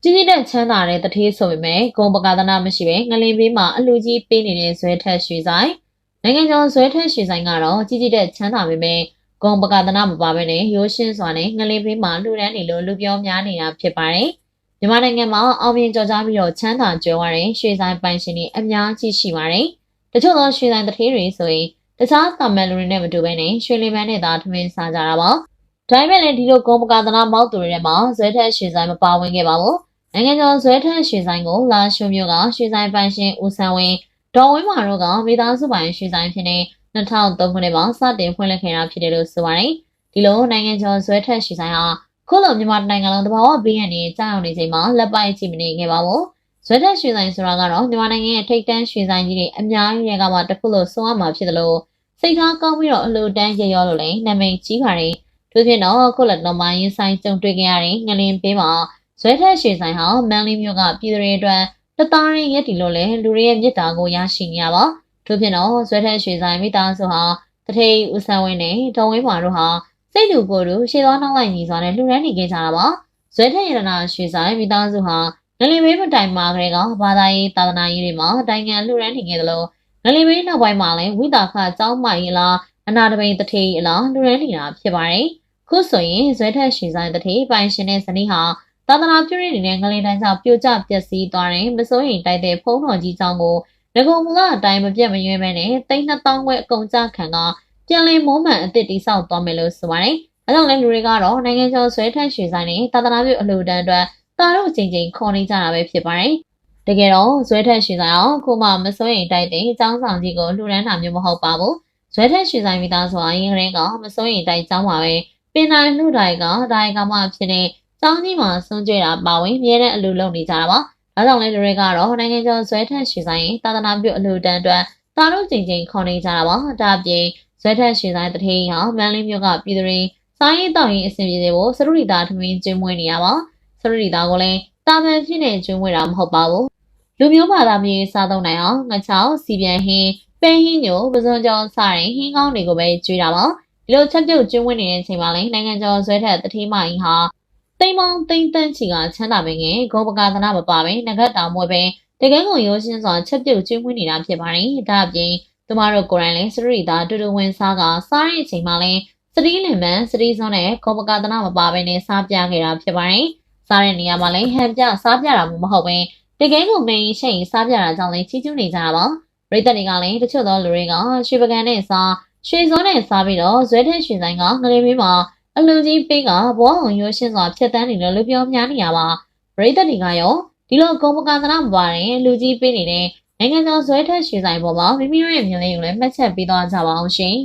ကြီးကြီးတဲ့ချမ်းသာတဲ့တထေးဆိုပေမဲ့ဂုံပကာသနာမရှိပဲငလင်ဘေးမှာအလူကြီးပေးနေတဲ့ဇွဲထက်ရွှေဆိုင်နိုင်ငံကျော်ဇွဲထက်ရွှေဆိုင်ကတော့ကြီးကြီးတဲ့ချမ်းသာပေမဲ့ဂုံပကာသနာမပါဘဲနဲ့ရိုးရှင်းစွာနဲ့ငလင်ဘေးမှာလူတန်းနေလို့လူပြောများနေတာဖြစ်ပါတယ်။မြန်မာနိုင်ငံမှာအောင်မြင်ကြော်ကြားပြီးတော့ချမ်းသာကြွယ်ဝတဲ့ရွှေဆိုင်ပိုင်ရှင်တွေအများကြီးရှိပါတယ်။တချို့သောရွှေဆိုင်တထေးတွေဆိုရင်တခြားတာမန်လူတွေနဲ့မတူဘဲနဲ့ရွှေလီပန်းနဲ့သာထမင်းစားကြတာပါ။ဒါပေမဲ့လည်းဒီလိုဂုံပကာသနာမောက်သူတွေထဲမှာဇွဲထက်ရွှေဆိုင်မပါဝင်ခဲ့ပါဘူး။နိုင်ငံကျော်ဇွဲထက်ရွှေဆိုင်ကိုလာရှုံမျိုးကရွှေဆိုင်ပိုင်ရှင်ဦးဆန်းဝင်းဒေါ်ဝင်းမာတို့ကမိသားစုပိုင်ရွှေဆိုင်ဖြစ်နေ2003ခုနှစ်မှာစတင်ဖွင့်လှစ်ခဲ့တာဖြစ်တယ်လို့ဆိုပါတယ်။ဒီလိုနိုင်ငံကျော်ဇွဲထက်ရွှေဆိုင်ဟာခုလိုမြန်မာနိုင်ငံလုံးတဘာဝဘေးရန်တွေကြောက်ရွံ့နေချိန်မှာလက်ပိုက်ကြည့်မနေခဲ့ပါဘူး။ဇွဲထက်ရွှေဆိုင်ဆိုတာကတော့မြန်မာနိုင်ငံရဲ့ထိပ်တန်းရွှေဆိုင်ကြီးတွေအများကြီးတွေကမှတစ်ခုလို့ဆိုရမှာဖြစ်တယ်လို့စိတ်ထားကောင်းပြီးတော့အလိုတန်းရရောလို့လည်းနာမည်ကြီးပါတယ်။သူဖြစ်တော့ခုလက်တော်မှရင်းဆိုင်ကြုံတွေ့ခဲ့ရတဲ့ငလင်ပေးမှာဇွဲထက်ရွှေဆိုင်ဟာမန်လေးမျိုးကပြည်သူတွေအတွက်တသားရင်းရက်တီလို့လဲလူတွေရဲ့မြစ်တာကိုရရှိနေရပါထို့ဖြစ်တော့ဇွဲထက်ရွှေဆိုင်မိသားစုဟာတထေးဦးဆန်းဝင်းနဲ့ဒေါ်ဝင်းမာတို့ဟာစိတ်တူကိုယ်တူရှေ့သွားနောက်လိုက်ညီစွာနဲ့လူရန်နေခဲ့ကြတာပါဇွဲထက်ရတနာရွှေဆိုင်မိသားစုဟာငလင်ဘေးမတိုင်မှာကလေးကဘာသာရေးသာသနာရေးတွေမှာတိုင်ငံလူရန်နေခဲ့တယ်လို့ငလင်ဘေးနောက်ပိုင်းမှာလည်းဝိတာခကျောင်းမိုင်အလားအနာတပိန်တထေးအလားလူရန်နေတာဖြစ်ပါတယ်ခုဆိုရင်ဇွဲထက်ရွှေဆိုင်တထေးပိုင်ရှင်တဲ့ဇနီးဟာသာသနာပြုရည်နေတဲ့ငလင်တိုင်းကြောင့်ပြိုကျပျက်စီးသွားတဲ့မစိုးရင်တိုက်တဲ့ဖုံးတော်ကြီးကြောင့်ကိုငကုံမူကအတိုင်းမပြတ်မရွေးမဲနဲ့3,000ခွဲအကုန်ကြခံကပြန်လည်မိုးမှန်အသစ်တိဆောက်သွားမယ်လို့ဆိုပါတယ်။အဲကြောင့်လည်းလူတွေကတော့နိုင်ငံကျော်ဆွဲထက်ရွှေဆိုင်နဲ့သာသနာပြုအလှူဒန်းအတွက်တာတို့အချိန်ချင်းခေါ်နေကြတာပဲဖြစ်ပါတယ်။တကယ်တော့ဇွဲထက်ရွှေဆိုင်အောင်ခုမှမစိုးရင်တိုက်တဲ့အကြောင်းဆောင်ကြီးကိုလှူဒန်းတာမျိုးမဟုတ်ပါဘူး။ဇွဲထက်ရွှေဆိုင်မိသားစုအရင်ကတည်းကမစိုးရင်တိုက်ကြောင်းပါပဲ။ပင်တိုင်းလှူတိုင်ကဒါရိုက်ကမှဖြစ်တဲ့ကျောင်းကြီးမှာစွန့်ကြွတာပါဝင်မြဲတဲ့အလူလုပ်နေကြတာပါ။ဒါကြောင့်လည်းလူတွေကတော့နိုင်ငံကျော်ဇွဲထက်ရွှေဆိုင်သာသနာပြုအလူတန်းအတွက်တာတို့ချိန်ချင်းခေါ်နေကြတာပါ။ဒါအပြင်ဇွဲထက်ရွှေဆိုင်တထေးဟာမန်လေးမျိုးကပြည်သူတွေစားရေးတောက်ရေးအဆင်ပြေစေဖို့စရုရီသားထမင်းကျွေးမွေးနေရပါ။စရုရီသားကိုလည်းတာမန်ဖြစ်နေကျွေးမွေးတာမဟုတ်ပါဘူး။လူမျိုးဘာသာမျိုးစားသုံးနိုင်အောင်ငချောင်းစီပြန်ဟင်းပဲဟင်းညိုပစွန်ကြောင်စတဲ့ဟင်းကောင်းတွေကိုပဲကျွေးတာပါ။ဒီလိုချက်ပြုတ်ကျွေးမွေးနေတဲ့အချိန်မှာလည်းနိုင်ငံကျော်ဇွဲထက်တထေးမကြီးဟာတိမ်မောင်တိမ်တန်းချီကချမ်းသာပင်ငယ်ဂောပကာသနာမပါပဲငကတ်တောင်မွဲပဲတကယ်ကိုရိုးရှင်းစွာချက်ပြုတ်ကျွေးမွေးနေတာဖြစ်ပါတယ်။ဒါအပြင်သူမတို့ကိုယ်တိုင်လည်းစရိတာတူတူဝင်စားကစားတဲ့အချိန်မှာလည်းစတီးလင်မန်စတီးစွန်းနဲ့ဂောပကာသနာမပါပဲနဲ့စားပြခဲ့တာဖြစ်ပါတယ်။စားတဲ့နေရာမှာလည်းဟန်ပြစားပြတာမျိုးမဟုတ်ပဲတကယ်ကိုမင်းရှိန်စားပြတာကြောင့်လည်းချီးကျူးနေကြတာပါ။ပြည်သက်တွေကလည်းတချို့သောလူတွေကရွှေပကံနဲ့စားရွှေစောနဲ့စားပြီးတော့ဇွဲထက်ရွှေဆိုင်ကငလေးမေးမှာအလူကြီးပေးကဘောအောင်ရိုးရှင်းစွာဖြတ်တန်းနေလို့လူပြောများနေရပါပရိသတ်တွေကရောဒီလိုဂုံပကသနာမပါတဲ့လူကြီးပေးနေတဲ့နိုင်ငံတော်ဇွဲထက်ရွှေဆိုင်ပေါ်မှာမိမိတို့ရဲ့မြင်လေးကိုလည်းမှတ်ချက်ပေးသွားကြပါအောင်ရှင်